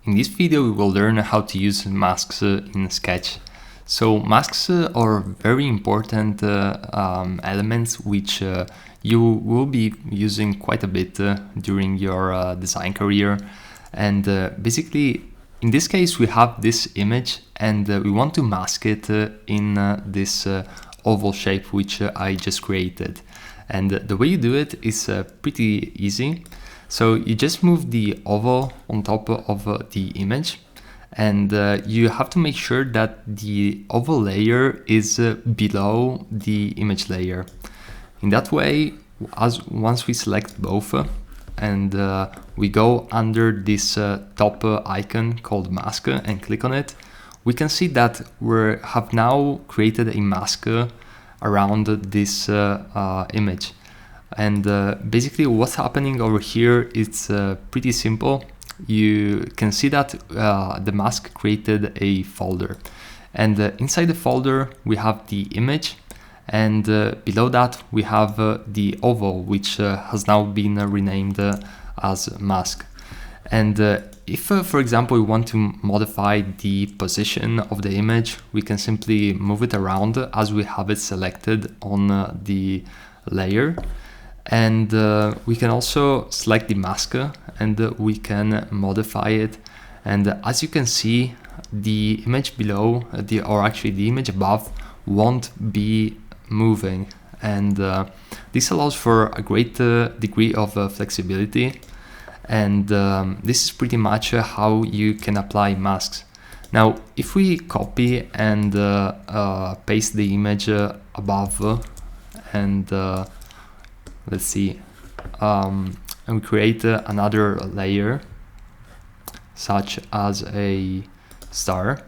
In this video we will learn how to use masks in Sketch. So masks are very important elements which you will be using quite a bit during your design career. And basically in this case we have this image and we want to mask it in this oval shape which I just created. And the way you do it is pretty easy. So you just move the oval on top of the image, and you have to make sure that the oval layer is below the image layer. In that way, once we select both and we go under this top icon called mask and click on it, we can see that we have now created a mask around this image. And basically what's happening over here is pretty simple. You can see that the mask created a folder, and inside the folder we have the image, and below that we have the oval, which has now been renamed as mask. And if for example we want to modify the position of the image, we can simply move it around as we have it selected on the layer. And we can also select the mask and we can modify it. And as you can see, the image below, or actually the image above, won't be moving. And this allows for a great degree of flexibility. And this is pretty much how you can apply masks. Now, if we copy and paste the image above and let's see, and we create another layer such as a star,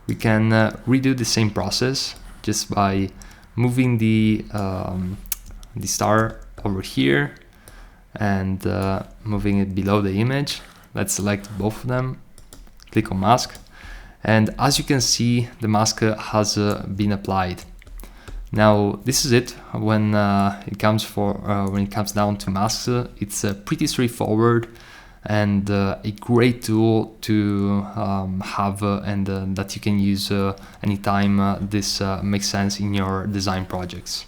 we can redo the same process just by moving the star over here and moving it below the image. Let's select both of them, click on mask, and as you can see, the mask has been applied. Now this is it. When it comes down to masks, it's pretty straightforward and a great tool to have and that you can use anytime this makes sense in your design projects.